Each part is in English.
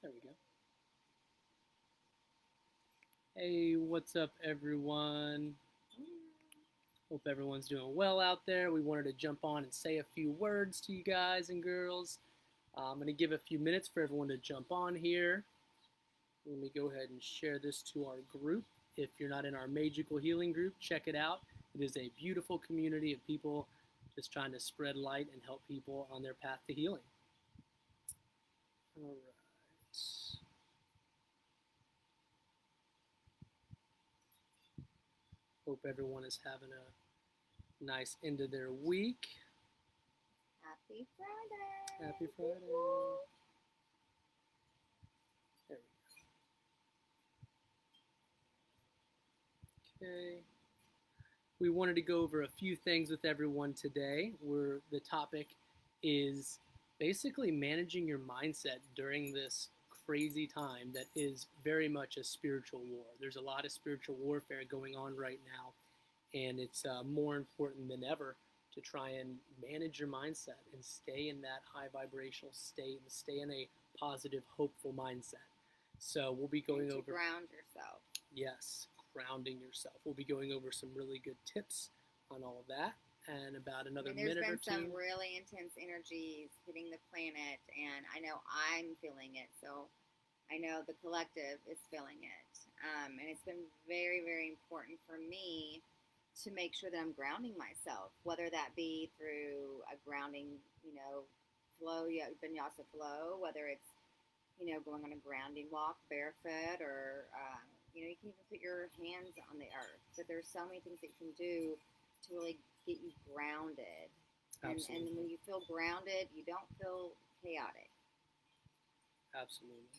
There we go. Hey, what's up, everyone? Hope everyone's doing well out there. We wanted to jump on and say a few words to you guys and girls. I'm going to give a few minutes for everyone to jump on here. Let me go ahead and share this to our group. If you're not in our Magical Healing group, check it out. It is a beautiful community of people just trying to spread light and help people on their path to healing. All right. Hope everyone is having a nice end of their week. Happy Friday. Happy Friday. There we go. Okay. We wanted to go over a few things with everyone today. The topic is basically managing your mindset during this crazy time that is very much a spiritual war. There's a lot of spiritual warfare going on right now, and it's more important than ever to try and manage your mindset and stay in that high vibrational state and stay in a positive, hopeful mindset. So we'll be going over ground yourself. Yes, grounding yourself. We'll be going over some really good tips on all of that. And about another minute or two. There's been some really intense energies hitting the planet, and I know I'm feeling it. So I know the collective is feeling it. And it's been very, very important for me to make sure that I'm grounding myself, whether that be through a grounding, flow, vinyasa flow, whether it's, going on a grounding walk barefoot or, you can even put your hands on the earth. But there's so many things that you can do to really get you grounded. And when you feel grounded, you don't feel chaotic. Absolutely.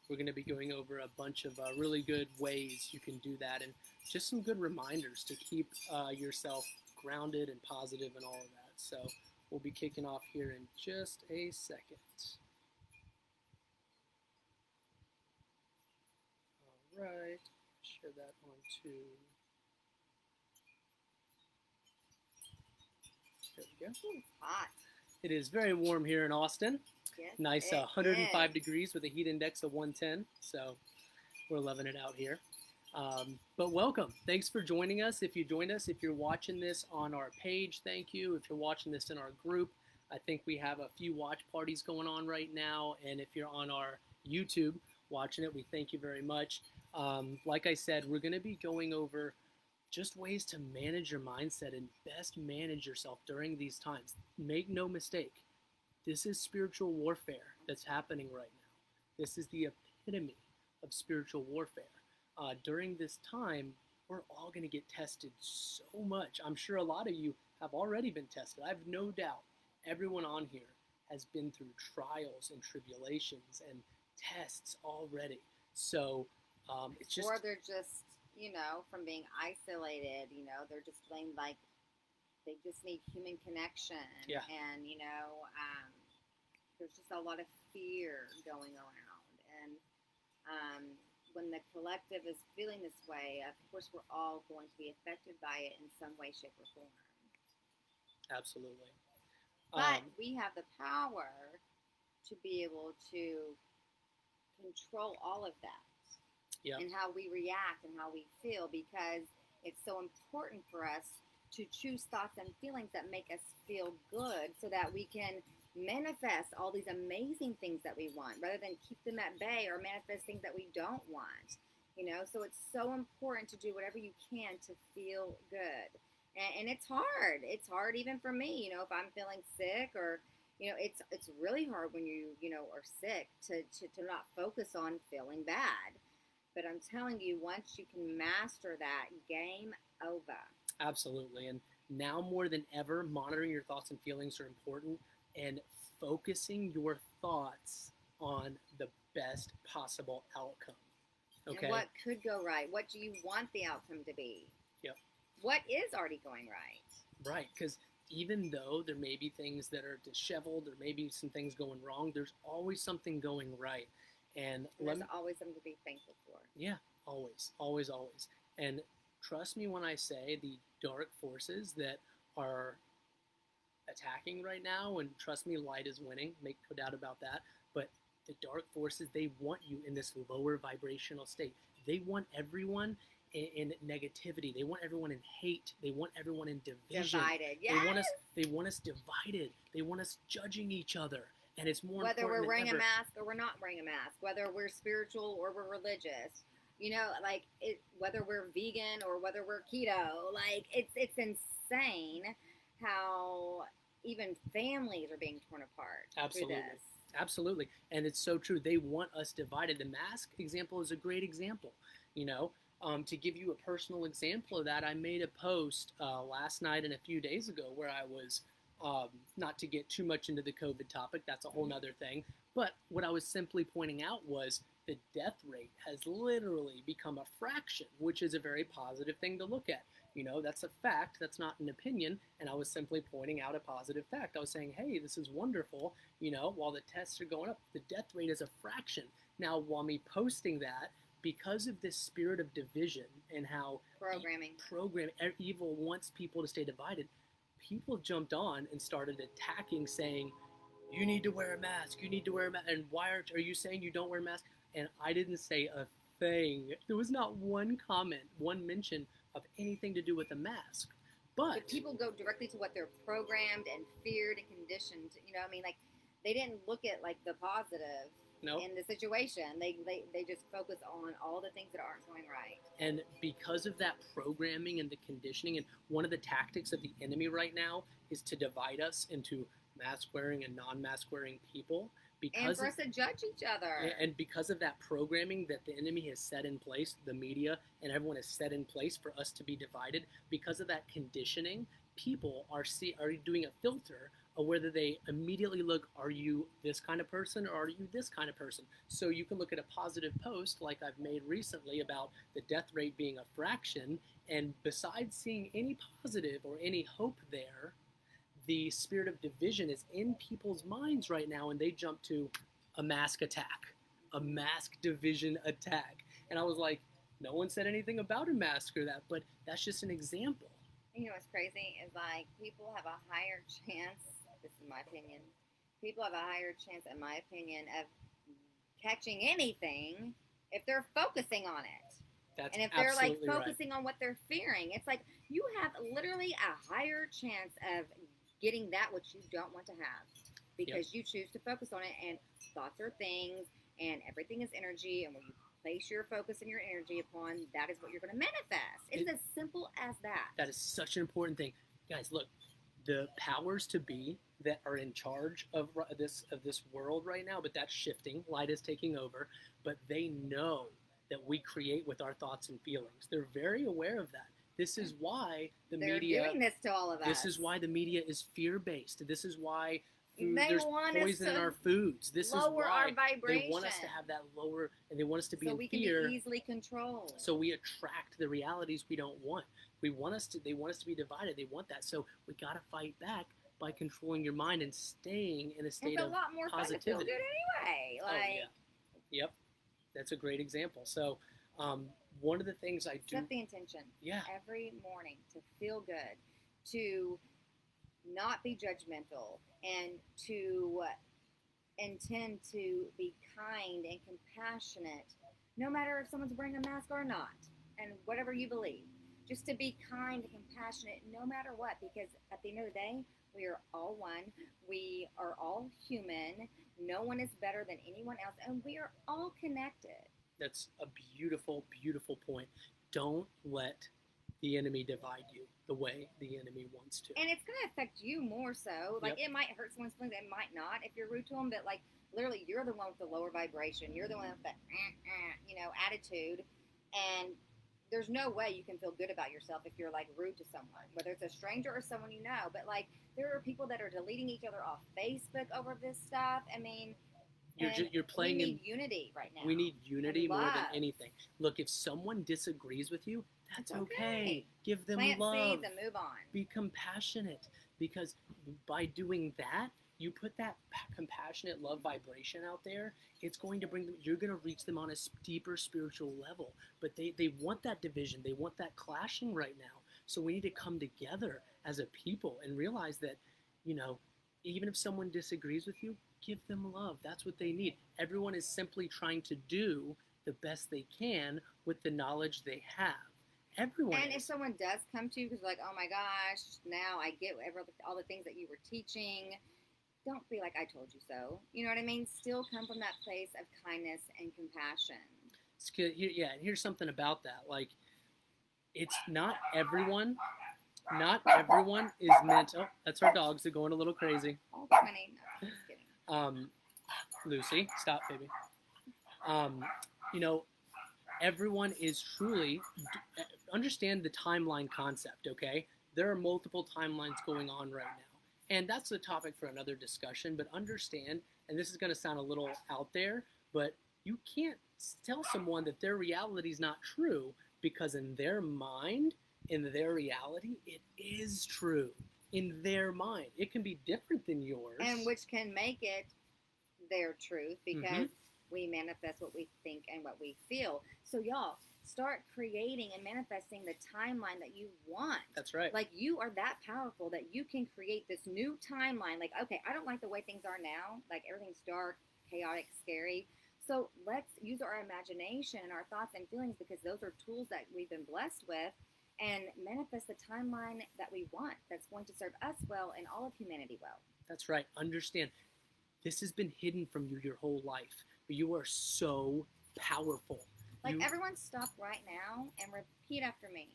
We're going to be going over a bunch of really good ways you can do that and just some good reminders to keep yourself grounded and positive and all of that. So we'll be kicking off here in just a second. All right. Share that on to... There we go. It's hot. It is very warm here in Austin. Yes, nice 105 degrees with a heat index of 110. So we're loving it out here. But welcome. Thanks for joining us. If you joined us, if you're watching this on our page, thank you. If you're watching this in our group, I think we have a few watch parties going on right now. And if you're on our YouTube watching it, we thank you very much. Like I said, we're going to be going over just ways to manage your mindset and best manage yourself during these times. Make no mistake, this is spiritual warfare that's happening right now. This is the epitome of spiritual warfare. During this time, we're all going to get tested so much. I'm sure a lot of you have already been tested. I have no doubt everyone on here has been through trials and tribulations and tests already. So it's just... Or they're just... from being isolated, they're just feeling like they just need human connection. Yeah. And, there's just a lot of fear going around. And when the collective is feeling this way, of course, we're all going to be affected by it in some way, shape, or form. Absolutely. But we have the power to be able to control all of that. Yep. And how we react and how we feel, because it's so important for us to choose thoughts and feelings that make us feel good so that we can manifest all these amazing things that we want rather than keep them at bay or manifest things that we don't want. So it's so important to do whatever you can to feel good. And it's hard. It's hard even for me, if I'm feeling sick or, it's really hard when you are sick to not focus on feeling bad. But I'm telling you, once you can master that, game over. Absolutely. And now more than ever, monitoring your thoughts and feelings are important, and focusing your thoughts on the best possible outcome. Okay. And what could go right? What do you want the outcome to be? Yep. What is already going right? Right. Because even though there may be things that are disheveled, there may be some things going wrong, there's always something going right. And there's always something to be thankful for. Yeah, always, always, always. And trust me when I say the dark forces that are attacking right now, and trust me, light is winning, make no doubt about that. But the dark forces, they want you in this lower vibrational state. They want everyone in negativity. They want everyone in hate. They want everyone in division. Divided. They Yes. want us divided. They want us judging each other. And it's more Whether important we're than wearing ever. a mask or we're not wearing a mask, whether we're spiritual or we're religious, you know, like whether we're vegan or whether we're keto, like it's insane how even families are being torn apart Absolutely. through this. Absolutely. And it's so true. They want us divided. The mask example is a great example. You know, to give you a personal example of that, I made a post last night and a few days ago where I was, not to get too much into the COVID topic, that's a whole nother thing. But what I was simply pointing out was the death rate has literally become a fraction, which is a very positive thing to look at. You know, that's a fact, that's not an opinion. And I was simply pointing out a positive fact. I was saying, hey, this is wonderful. You know, while the tests are going up, the death rate is a fraction. Now, while me posting that, because of this spirit of division and how Programming. evil wants people to stay divided, people jumped on and started attacking, saying, you need to wear a mask, you need to wear a mask, and why are you saying you don't wear a mask? And I didn't say a thing. There was not one comment, one mention of anything to do with a mask. But people go directly to what they're programmed and feared and conditioned. You know, I mean, like they didn't look at like the positive in the situation. They just focus on all the things that aren't going right. And because of that programming and the conditioning, and one of the tactics of the enemy right now is to divide us into mask wearing and non-mask wearing people. And for us to judge each other. And because of that programming that the enemy has set in place, the media and everyone has set in place for us to be divided, because of that conditioning, people are doing a filter of whether they immediately look, are you this kind of person or are you this kind of person? So you can look at a positive post like I've made recently about the death rate being a fraction, and besides seeing any positive or any hope there, the spirit of division is in people's minds right now, and they jump to a mask attack, a mask division attack. And I was like, no one said anything about a mask or that, but that's just an example. You know what's crazy is like people have a higher chance, this is my opinion, people have a higher chance, in my opinion, of catching anything if they're focusing on it. That's and if they're like absolutely right. focusing on what they're fearing, it's like you have literally a higher chance of getting that which you don't want to have because you choose to focus on it. And thoughts are things, and everything is energy, and when you place your focus and your energy upon, that is what you're going to manifest. It's as simple as that. That is such an important thing. Guys, look, the powers to be that are in charge of this world right now, but that's shifting. Light is taking over, but they know that we create with our thoughts and feelings. They're very aware of that. This is why the media... They're doing this to all of us. This is why the media is fear-based. This is why there's poison in our foods. This is why our vibration. They want us to have that lower, and they want us to be in fear. So we can be easily controlled. So we attract the realities we don't want. They want us to be divided. They want that. So we got to fight back by controlling your mind and staying in a state of positivity. It's a lot more fun to feel good anyway. Yep. That's a great example. So one of the things I do... Set the intention every morning to feel good, to not be judgmental, and to intend to be kind and compassionate, no matter if someone's wearing a mask or not, and whatever you believe. Just to be kind and compassionate no matter what, because at the end of the day, we are all one. We are all human. No one is better than anyone else, and we are all connected. That's a beautiful, beautiful point. Don't let the enemy divide you the way the enemy wants to. And it's going to affect you more so. Like, it might hurt someone's feelings, it might not if you're rude to them, but, like, literally, you're the one with the lower vibration. You're the one with the, attitude. And there's no way you can feel good about yourself if you're, like, rude to someone, whether it's a stranger or someone you know. But, like, there are people that are deleting each other off Facebook over this stuff. I mean... You're playing we need unity right now. We need unity more than anything. Look, if someone disagrees with you, that's okay. Give them Plant love. Seeds and move on. Be compassionate, because by doing that, you put that compassionate love vibration out there, it's going to bring them, you're going to reach them on a deeper spiritual level. But they want that division. They want that clashing right now. So we need to come together as a people and realize that, even if someone disagrees with you, give them love. That's what they need. Everyone is simply trying to do the best they can with the knowledge they have. Everyone And is. if someone does come to you because like, oh my gosh, now I get all the things that you were teaching, don't be like, I told you so. You know what I mean? Still come from that place of kindness and compassion. Yeah, and here's something about that. Like, it's not everyone. Not everyone is meant. Oh, that's our dogs. They're going a little crazy. Oh, honey, no, just kidding. Lucy, stop, baby. You know, everyone is truly understand the timeline concept. Okay, there are multiple timelines going on right now, and that's a topic for another discussion. But understand, and this is going to sound a little out there, but you can't tell someone that their reality is not true because in their mind, in their reality, it is true. In their mind, it can be different than yours, And which can make it their truth because we manifest what we think and what we feel. So y'all start creating and manifesting the timeline that you want. That's right. Like you are that powerful that you can create this new timeline. Like, okay, I don't like the way things are now. Like everything's dark, chaotic, scary. So let's use our imagination and our thoughts and feelings because those are tools that we've been blessed with and manifest the timeline that we want that's going to serve us well and all of humanity well. That's right. Understand, this has been hidden from you your whole life, but you are so powerful. Like everyone stop right now and repeat after me.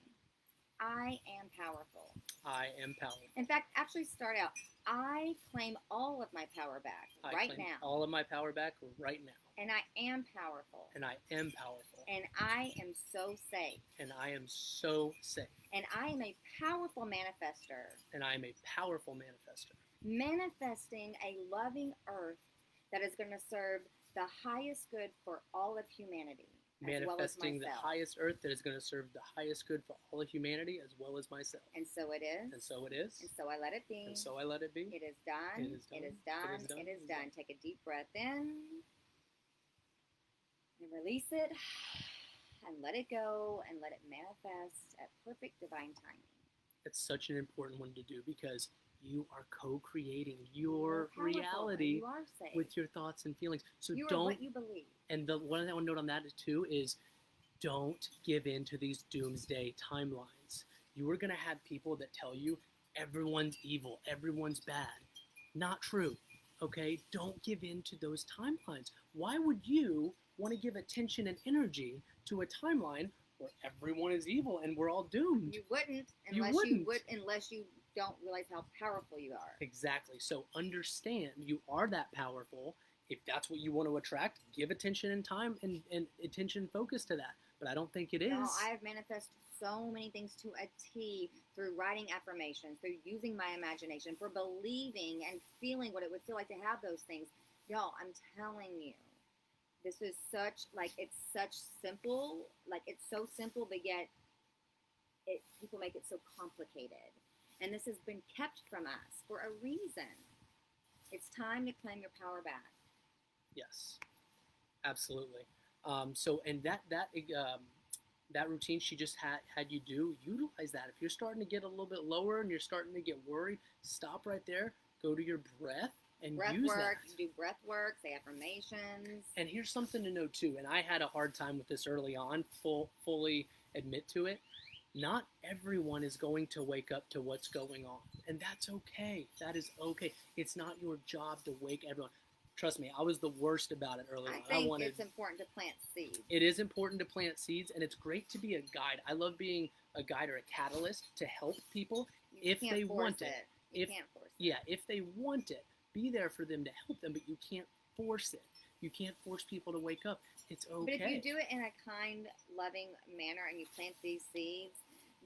I am powerful. I am powerful. In fact, actually start out. I claim all of my power back right now. All of my power back right now. And I am powerful. And I am powerful. And I am so safe. And I am so safe. And I am a powerful manifester. And I am a powerful manifester. Manifesting a loving earth that is going to serve the highest good for all of humanity. Manifesting the highest earth that is going to serve the highest good for all of humanity as well as myself. And so it is. And so it is. And so I let it be. And so I let it be. It is done. It is done. It is done. It is done. Take a deep breath in and release it and let it go and let it manifest at perfect divine timing. It's such an important one to do because you are co-creating your reality with your thoughts and feelings. So you don't. Are what you believe. And the one note on that too is, don't give in to these doomsday timelines. You are gonna have people that tell you everyone's evil, everyone's bad. Not true. Okay? Don't give in to those timelines. Why would you want to give attention and energy to a timeline where everyone is evil and we're all doomed? You wouldn't unless you don't realize how powerful you are. Exactly. So understand you are that powerful. If that's what you want to attract, give attention and time and attention and focus to that. But I don't think it is. No, I have manifested so many things to a T through writing affirmations, through using my imagination, for believing and feeling what it would feel like to have those things. Y'all, I'm telling you, this is it's such simple, it's so simple, but yet people make it so complicated. And this has been kept from us for a reason. It's time to claim your power back. Yes, absolutely. That routine she just had you do, utilize that. If you're starting to get a little bit lower and you're starting to get worried, stop right there. Go to your breath and use that. Do breath work, say affirmations. And here's something to know too. And I had a hard time with this early on. Fully admit to it. Not everyone is going to wake up to what's going on, and that's okay. That is okay. It's not your job to wake everyone. Trust me, I was the worst about it early on. I think it's important to plant seeds. It is important to plant seeds, and it's great to be a guide. I love being a guide or a catalyst to help people if they want it. You can't force it. Yeah, if they want it, be there for them to help them, but you can't force it. You can't force people to wake up. It's okay. But if you do it in a kind, loving manner and you plant these seeds,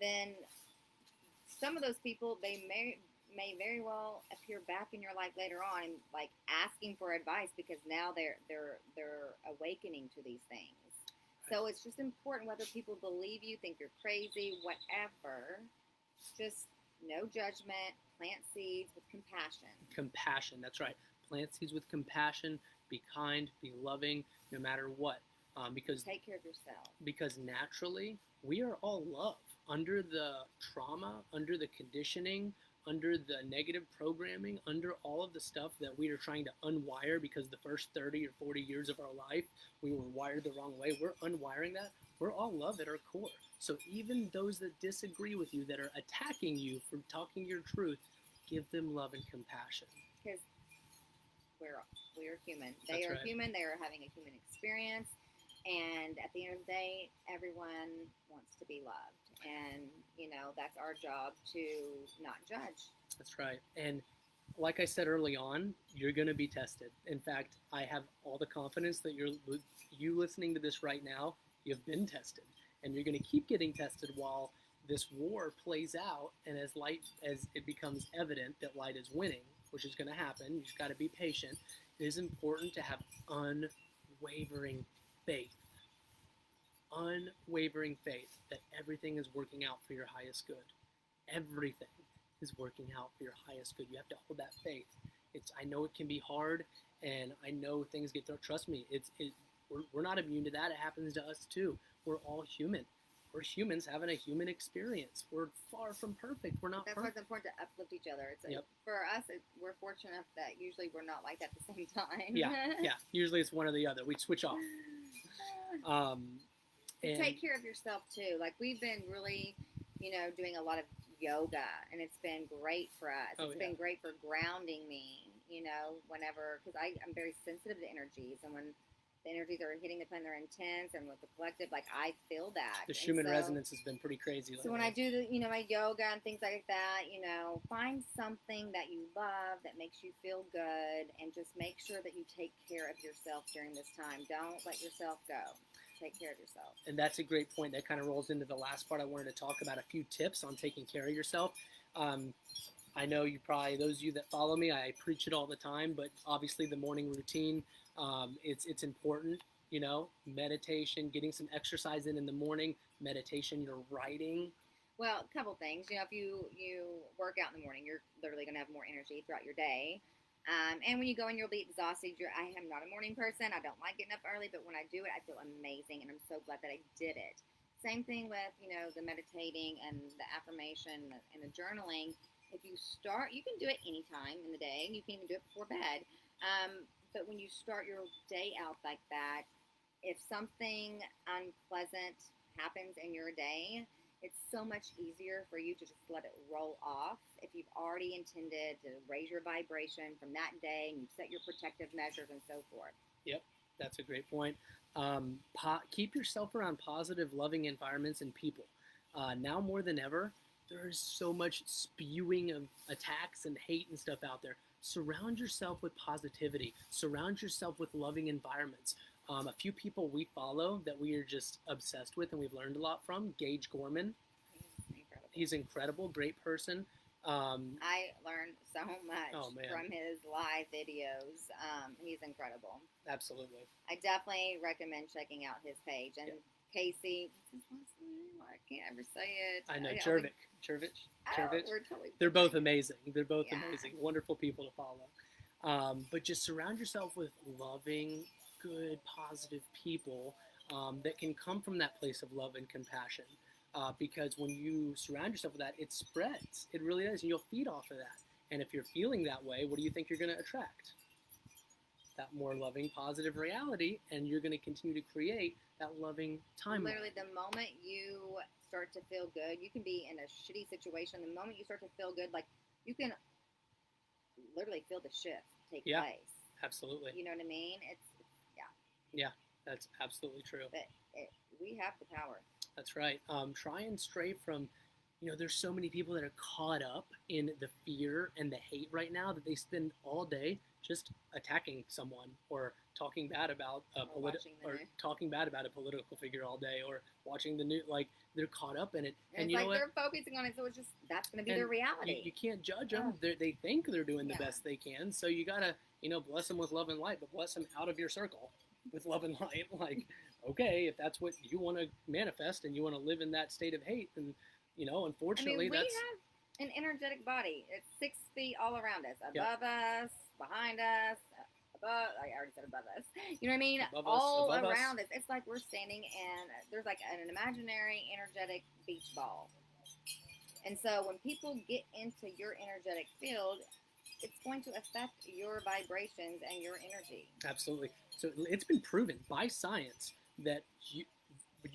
then some of those people, they may very well appear back in your life later on and like asking for advice because now they're awakening to these things. So it's just important whether people believe you, think you're crazy, whatever. Just no judgment. plant seeds with compassion. Compassion, that's right. Plant seeds with compassion. Be kind, be loving, no matter what. Because Take care of yourself. Because naturally we are all love. Under the trauma, under the conditioning, under the negative programming, under all of the stuff that we are trying to unwire because the first 30 or 40 years of our life we were wired the wrong way, we're unwiring that. We're all love at our core. So even those that disagree with you, that are attacking you for talking your truth, give them love and compassion. Because we are human. They are human. They are having a human experience. And at the end of the day, everyone wants to be loved. And, that's our job to not judge. That's right. And like I said early on, you're going to be tested. In fact, I have all the confidence that you listening to this right now, you've been tested. And you're going to keep getting tested while this war plays out. And as it becomes evident that light is winning, which is going to happen, you just got to be patient. It is important to have unwavering faith. Unwavering faith that everything is working out for your highest good. Everything is working out for your highest good. You have to hold that faith. I know it can be hard, and I know things get through. Trust me, we're not immune to that. It happens to us too. We're all human. We're humans having a human experience. We're far from perfect. We're not. That's perfect. why it's important to uplift each other. Yep. For us, we're fortunate enough that usually we're not like that at the same time. Yeah. Usually it's one or the other. We switch off. And take care of yourself too. Like we've been really, doing a lot of yoga, and it's been great for us. It's been great for grounding me, whenever, because I'm very sensitive to energies, and when the energies are hitting the planet, they're intense, and with the collective, like I feel that. The Schumann resonance has been pretty crazy. So when I do my yoga and things like that, find something that you love that makes you feel good, and just make sure that you take care of yourself during this time. Don't let yourself go. Take care of yourself. And that's a great point. That kind of rolls into the last part. I wanted to talk about a few tips on taking care of yourself. I know those of you that follow me, I preach it all the time, but obviously the morning routine, it's important, meditation, getting some exercise in the morning, meditation, you're writing. Well, a couple things. If you work out in the morning, you're literally going to have more energy throughout your day. And when you go in, you'll be exhausted. I am not a morning person. I don't like getting up early, but when I do it, I feel amazing, and I'm so glad that I did it. Same thing with, the meditating and the affirmation and the journaling. If you start, you can do it anytime in the day. You can even do it before bed. But when you start your day out like that, if something unpleasant happens in your day, it's so much easier for you to just let it roll off if you've already intended to raise your vibration from that day and you've set your protective measures and so forth. Yep, that's a great point. Keep yourself around positive, loving environments and people. Now more than ever, there's so much spewing of attacks and hate and stuff out there. Surround yourself with positivity. Surround yourself with loving environments. A few people we follow that we are just obsessed with and we've learned a lot from. Gage Gorman. He's incredible, great person. I learned so much from his live videos. He's incredible. Absolutely. I definitely recommend checking out his page. And Casey, what's his last name? I can't ever say it. I know, Chervich. Totally They're both amazing. They're both amazing. Wonderful people to follow. But just surround yourself with loving, good, positive people that can come from that place of love and compassion. Because when you surround yourself with that, it spreads. It really is. And you'll feed off of that. And if you're feeling that way, what do you think you're going to attract? That more loving, positive reality. And you're going to continue to create that loving timeline. Literally, the moment you start to feel good, you can be in a shitty situation. The moment you start to feel good, like you can literally feel the shift take place. Absolutely. You know what I mean? Yeah, that's absolutely true. But we have the power. That's right. Try and stray from, there's so many people that are caught up in the fear and the hate right now that they spend all day just attacking someone or talking bad about a political figure all day or watching the news. Like they're caught up in it, and it's like they're focusing on it, so it's just that's going to be their reality. You can't judge them. They think they're doing the best they can, so you gotta bless them with love and light, but bless them out of your circle with love and light. Like, okay, if that's what you want to manifest and you want to live in that state of hate, then unfortunately an energetic body. It's 6 feet all around us, Yep. above us, behind us, above. I already said above us. You know what I mean? Above us, All above us. around us. It's like we're standing in. There's like an imaginary energetic beach ball. And so when people get into your energetic field, it's going to affect your vibrations and your energy. Absolutely. So it's been proven by science that you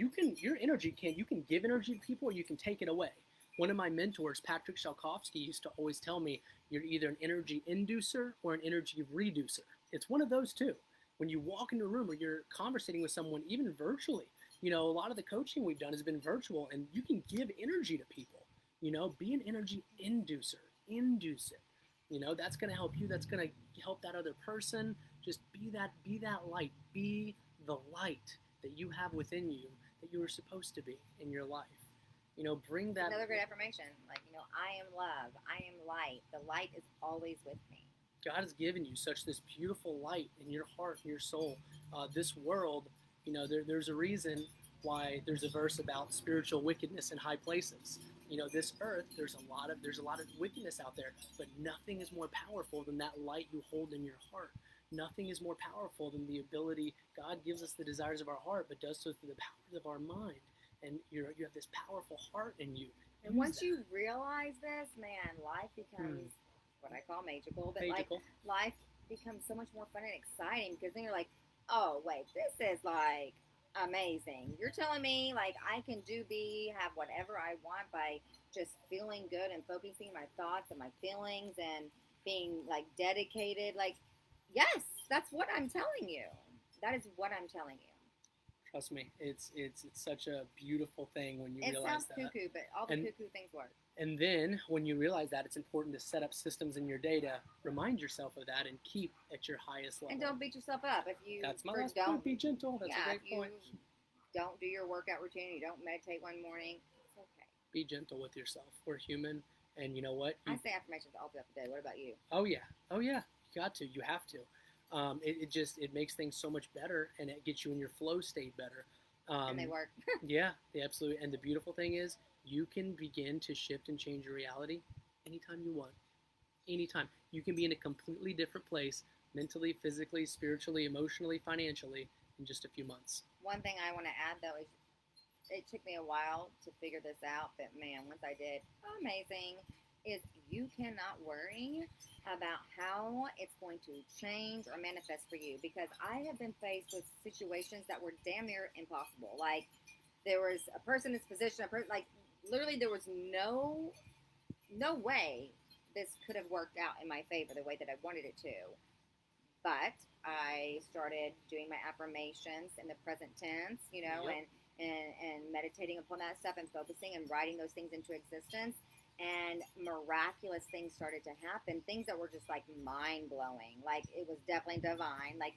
can give energy to people, or you can take it away. One of my mentors, Patrick Shalkovsky, used to always tell me, you're either an energy inducer or an energy reducer. It's one of those two. When you walk into a room or you're conversating with someone, even virtually, a lot of the coaching we've done has been virtual, and you can give energy to people. Be an energy inducer. Induce it. That's going to help you. That's going to help that other person. Just be that light. Be the light that you have within you that you were supposed to be in your life. Bring that. Another great affirmation. Like, I am love. I am light. The light is always with me. God has given you such this beautiful light in your heart, in your soul. This world, there's a reason why there's a verse about spiritual wickedness in high places. This earth, there's a lot of wickedness out there, but nothing is more powerful than that light you hold in your heart. Nothing is more powerful than the ability God gives us the desires of our heart, but does so through the powers of our mind. And you have this powerful heart in you. And once you realize this, man, life becomes what I call magical. But Magical. life becomes so much more fun and exciting, because then you're like, oh wait, this is like amazing. You're telling me like I can have whatever I want by just feeling good and focusing my thoughts and my feelings and being like dedicated. Like, yes, that's what I'm telling you. That is what I'm telling you. Trust me, it's such a beautiful thing when you realize that. It sounds cuckoo, but all the cuckoo things work. And then when you realize that, it's important to set up systems in your day to remind yourself of that and keep at your highest level. And don't beat yourself up if you. That's my last point. Be gentle. That's a great point. Don't do your workout routine. You don't meditate one morning. It's okay. Be gentle with yourself. We're human, and you know what? I say affirmations all throughout the day. What about you? Oh yeah. You got to. You have to. It makes things so much better, and it gets you in your flow state better. And they work. Yeah, they absolutely. And the beautiful thing is, you can begin to shift and change your reality anytime you want. Anytime. You can be in a completely different place, mentally, physically, spiritually, emotionally, financially, in just a few months. One thing I want to add, though, is it took me a while to figure this out, but man, once I did, amazing, is you cannot worry about how it's going to change or manifest for you, because I have been faced with situations that were damn near impossible. Like, there was a person in this position, like, literally there was no way this could have worked out in my favor the way that I wanted it to. But I started doing my affirmations in the present tense, Yep. and meditating upon that stuff and focusing and writing those things into existence. And miraculous things started to happen, things that were just like mind blowing. Like, it was definitely divine. Like,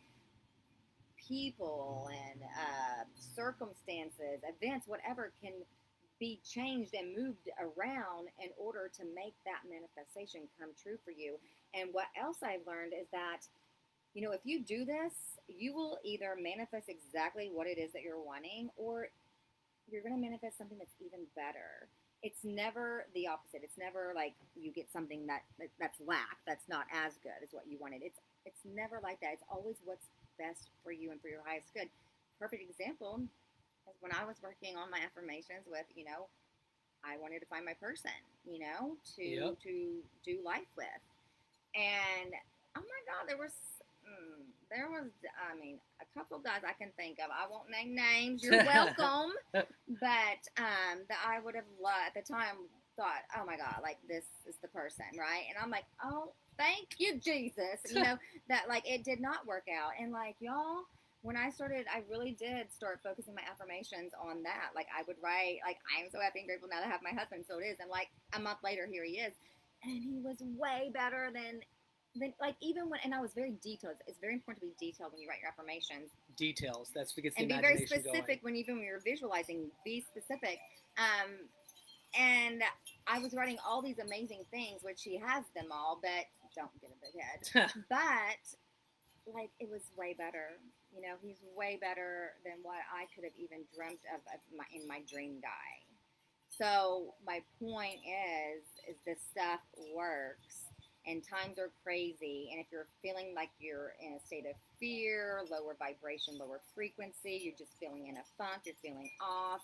people and circumstances, events, whatever can be changed and moved around in order to make that manifestation come true for you. And what else I've learned is that, if you do this, you will either manifest exactly what it is that you're wanting, or you're going to manifest something that's even better. It's never the opposite. It's never like you get something that's lack, that's not as good as what you wanted. It's never like that. It's always what's best for you and for your highest good. Perfect example is when I was working on my affirmations with, I wanted to find my person, to Yep. to do life with. And oh my God, there was a couple guys I can think of. I won't name names. You're welcome. But that I would have at the time thought, oh my God, like, this is the person, right? And I'm like, oh, thank you, Jesus. That like it did not work out. And like, y'all, when I really did start focusing my affirmations on that. Like, I would write, like, I am so happy and grateful now to have my husband. So it is. And like a month later, here he is. And he was way better than like, even when, and I was very detailed. It's very important to be detailed when you write your affirmations. Details. That's what gets the and be imagination very specific going. when you're visualizing. Be specific. And I was writing all these amazing things, which he has them all, but don't get a big head. But like, it was way better. He's way better than what I could have even dreamt of in my dream guy. So my point is this stuff works, and times are crazy. And if you're feeling like you're in a state of fear, lower vibration, lower frequency, you're just feeling in a funk, you're feeling off.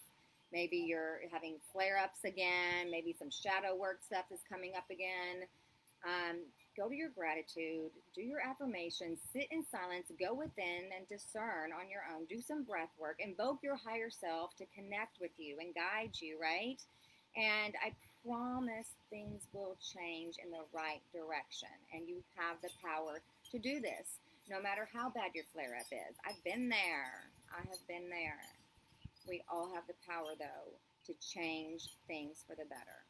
Maybe you're having flare ups again. Maybe some shadow work stuff is coming up again. Go to your gratitude, do your affirmations, sit in silence, go within and discern on your own. Do some breath work, invoke your higher self to connect with you and guide you, right? And I promise things will change in the right direction. And you have the power to do this, no matter how bad your flare up is. I've been there. I have been there. We all have the power, though, to change things for the better.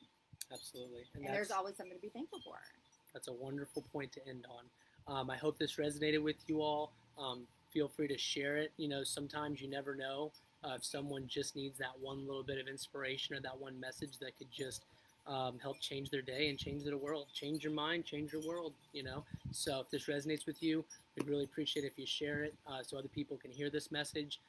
Absolutely. And there's always something to be thankful for. That's a wonderful point to end on. I hope this resonated with you all. Feel free to share it. You know, sometimes you never know if someone just needs that one little bit of inspiration or that one message that could just help change their day and change their world. Change your mind, change your world, you know. So if this resonates with you, we'd really appreciate it if you share it so other people can hear this message.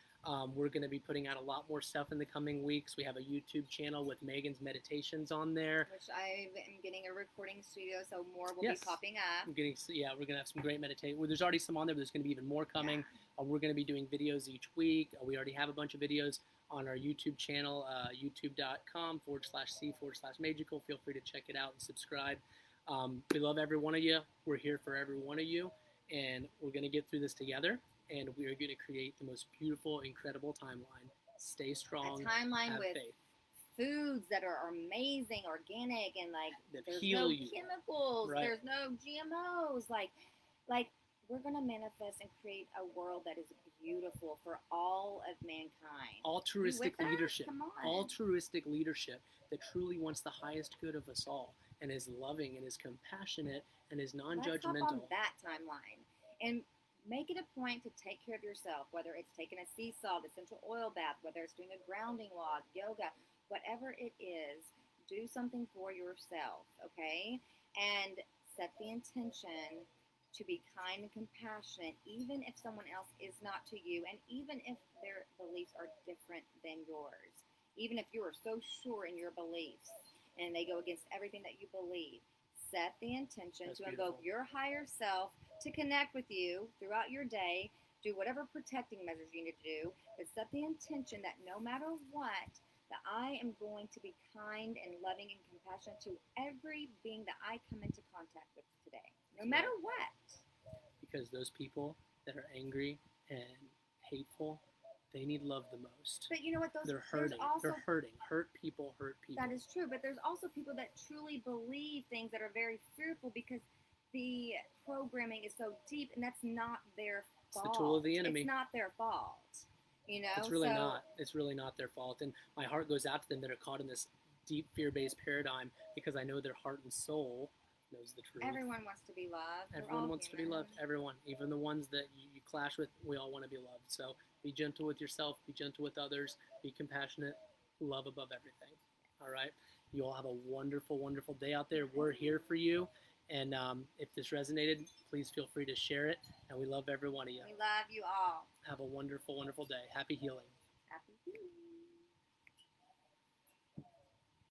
We're going to be putting out a lot more stuff in the coming weeks. We have a YouTube channel with Megan's meditations on there. Which I am getting a recording studio, so more will Yes. be popping up. We're going to have some great meditation. Well, there's already some on there, but there's going to be even more coming. Yeah. We're going to be doing videos each week. We already have a bunch of videos on our YouTube channel, youtube.com/c/magical. Feel free to check it out and subscribe. We love every one of you. We're here for every one of you, and we're going to get through this together. And we are going to create the most beautiful, incredible timeline. Stay strong. A timeline have with faith. foods that are amazing, organic, and like That there's heal no you. chemicals, Right. there's no GMOs. Like we're gonna manifest and create a world that is beautiful for all of mankind. Altruistic You with us? leadership. Come on. Altruistic leadership that truly wants the highest good of us all and is loving and is compassionate and is Let's hop non-judgmental. on that timeline and make it a point to take care of yourself, whether it's taking a sea salt, essential oil bath, whether it's doing a grounding walk, yoga, whatever it is, do something for yourself, okay? And set the intention to be kind and compassionate, even if someone else is not to you, and even if their beliefs are different than yours. Even if you are so sure in your beliefs and they go against everything that you believe, set the intention That's to invoke beautiful. your higher self to connect with you throughout your day. Do whatever protecting measures you need to do, but set the intention that no matter what, that I am going to be kind and loving and compassionate to every being that I come into contact with today, no matter what. Because those people that are angry and hateful, they need love the most. But you know what? They're hurting. They're hurting. Hurt people hurt people. That is true, but there's also people that truly believe things that are very fearful because the programming is so deep, and that's not their fault. It's the tool of the enemy. It's not their fault. You know, It's really not. It's really not their fault. And my heart goes out to them that are caught in this deep fear-based paradigm because I know their heart and soul knows the truth. Everyone wants to be loved. We're Everyone all wants to be human. loved. Everyone, even the ones that you clash with, we all want to be loved. So be gentle with yourself. Be gentle with others. Be compassionate. Love above everything. All right. You all have a wonderful, wonderful day out there. We're here for you. And if this resonated, please feel free to share it. And we love every one of you. We love you all. Have a wonderful, wonderful day. Happy healing. Happy healing.